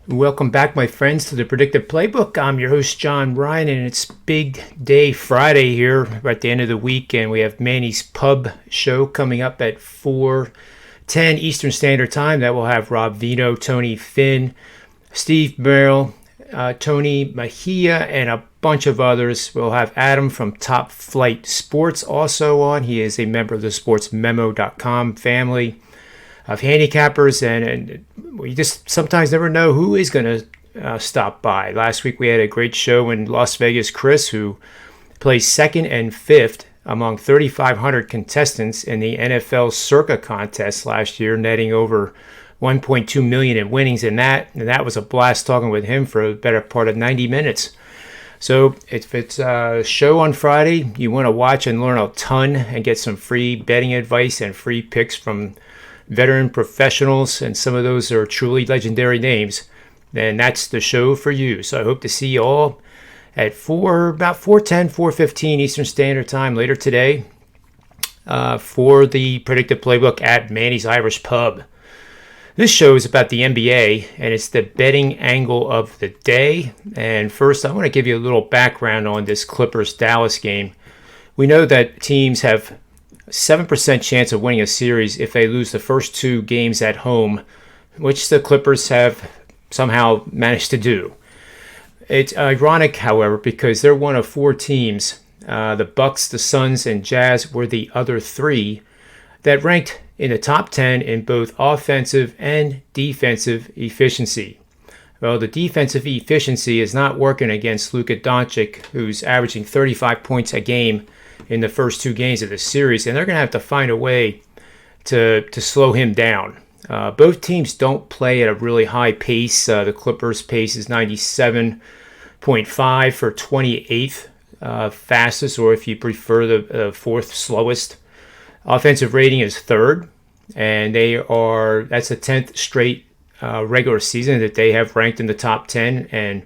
Welcome back, my friends, to the Predictive Playbook. I'm your host, John Ryan, and it's Big Day Friday here at the end of the week, and we have Manny's Pub show coming up at 4:10 Eastern Standard Time. That will have Rob Vino, Tony Finn, Steve Merrill, Tony Mejia, and a bunch of others. We'll have Adam from Top Flight Sports also on. He is a member of the sportsmemo.com family of handicappers, and we just sometimes never know who is going to stop by. Last week we had a great show in Las Vegas. Chris, who placed second and fifth among 3,500 contestants in the NFL Circa contest last year, netting over 1.2 million in winnings in that, and that was a blast talking with him for a better part of 90 minutes. So if it's a show on Friday, you want to watch and learn a ton and get some free betting advice and free picks from veteran professionals, and some of those are truly legendary names, then that's the show for you. So I hope to see you all at about 4:10, 4:15 Eastern Standard Time later today for the Predictive Playbook at Manny's Irish Pub. This show is about the NBA, and it's the betting angle of the day. And first, I want to give you a little background on this Clippers-Dallas game. We know that teams have 7% chance of winning a series if they lose the first two games at home, which the Clippers have somehow managed to do. It's ironic, however, because they're one of four teams, the Bucks, the Suns, and Jazz were the other three, that ranked in the top 10 in both offensive and defensive efficiency. Well, the defensive efficiency is not working against Luka Doncic, who's averaging 35 points a game in the first two games of the series, and they're going to have to find a way to slow him down. Both teams don't play at a really high pace. The Clippers' pace is 97.5 for 28th fastest, or if you prefer, the fourth slowest. Offensive rating is third, and that's the 10th straight regular season that they have ranked in the top 10, and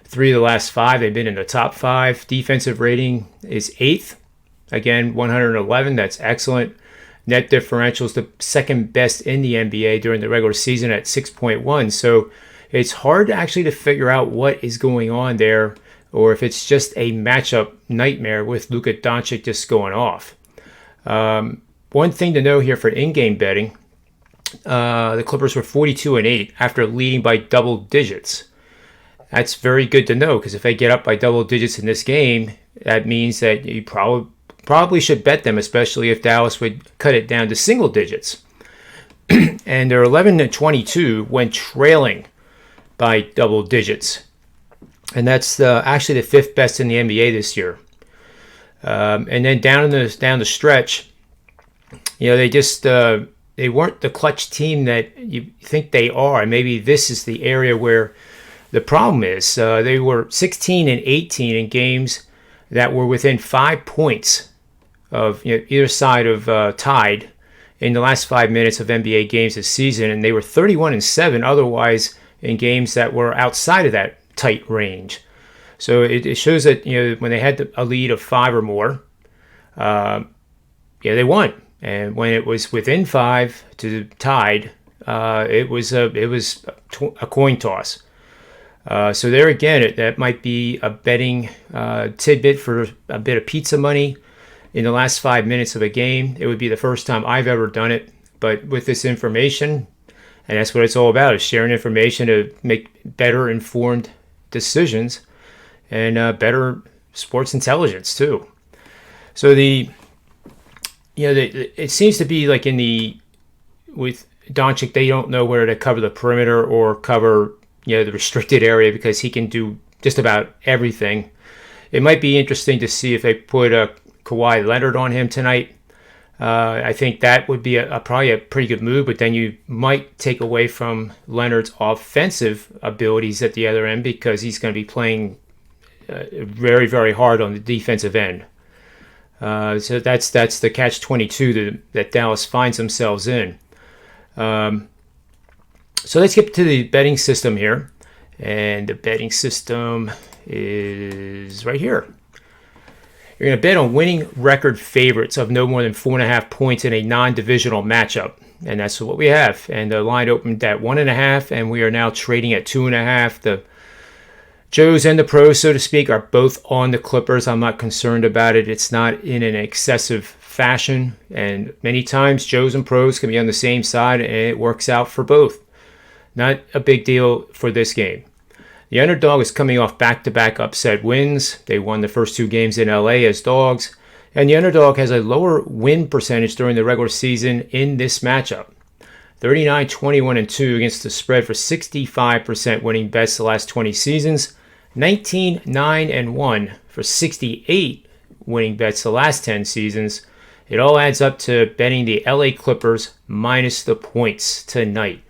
three of the last five they've been in the top five. Defensive rating is eighth. Again, 111, that's excellent. Net differential is the second best in the NBA during the regular season at 6.1. So it's hard actually to figure out what is going on there, or if it's just a matchup nightmare with Luka Doncic just going off. One thing to know here for in-game betting, the Clippers were 42-8 after leading by double digits. That's very good to know, because if they get up by double digits in this game, that means that you probably should bet them, especially if Dallas would cut it down to single digits. And they're 11-22 when trailing by double digits. And that's actually the fifth best in the NBA this year. And then down the stretch, they weren't the clutch team that you think they are. Maybe this is the area where the problem is. They were 16-18 in games that were within 5 points of either side of tied in the last 5 minutes of NBA games this season, and they were 31-7 otherwise in games that were outside of that tight range. So it shows that when they had a lead of five or more, they won. And when it was within five to tied, it was a coin toss. So there again, that might be a betting tidbit for a bit of pizza money in the last 5 minutes of a game. It would be the first time I've ever done it, but with this information, and that's what it's all about, is sharing information to make better informed decisions and better sports intelligence too. So it seems to be like with Doncic, they don't know where to cover the perimeter or cover the restricted area, because he can do just about everything. It might be interesting to see if they put Kawhi Leonard on him tonight. I think that would be probably a pretty good move, but then you might take away from Leonard's offensive abilities at the other end, because he's going to be playing very, very hard on the defensive end. So that's the catch-22 that Dallas finds themselves in. So let's get to the betting system here. And the betting system is right here. You're going to bet on winning record favorites of no more than 4.5 points in a non-divisional matchup. And that's what we have. And the line opened at 1.5, and we are now trading at 2.5. The Joes and the pros, so to speak, are both on the Clippers. I'm not concerned about it. It's not in an excessive fashion. And many times, Joes and pros can be on the same side, and it works out for both. Not a big deal for this game. The underdog is coming off back-to-back upset wins. They won the first 2 games in LA as dogs. And the underdog has a lower win percentage during the regular season in this matchup. 39, 21, and 2 against the spread for 65% winning bets the last 20 seasons. 19, 9, and 1 for 68 winning bets the last 10 seasons. It all adds up to betting the LA Clippers minus the points tonight.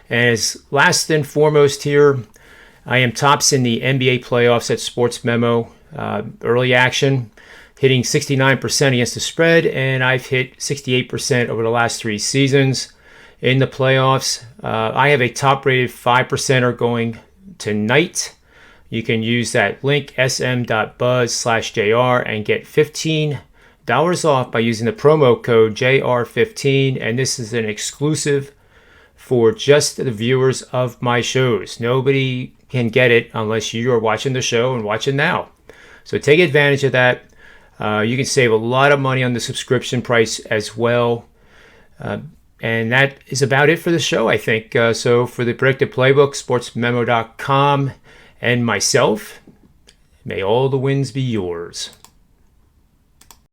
And as last and foremost here, I am tops in the NBA playoffs at Sports Memo. Early action, hitting 69% against the spread, and I've hit 68% over the last 3 seasons. In the playoffs, I have a top-rated 5%er going tonight. You can use that link, sm.buzz/JR, and get $15 off by using the promo code JR15, and this is an exclusive for just the viewers of my shows. Nobody can get it unless you are watching the show and watching now. So take advantage of that. You can save a lot of money on the subscription price as well. And that is about it for the show, I think. So for the Predictive Playbook, sportsmemo.com, and myself, may all the wins be yours.